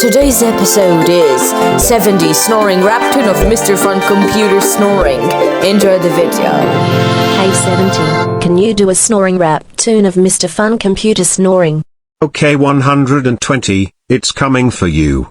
Today's episode is 70's snoring raptune of Mr. Fun Computer Snoring. Enjoy the video. Hey 70, can you do a snoring raptune of Mr. Fun Computer Snoring? Okay 120, it's coming for you.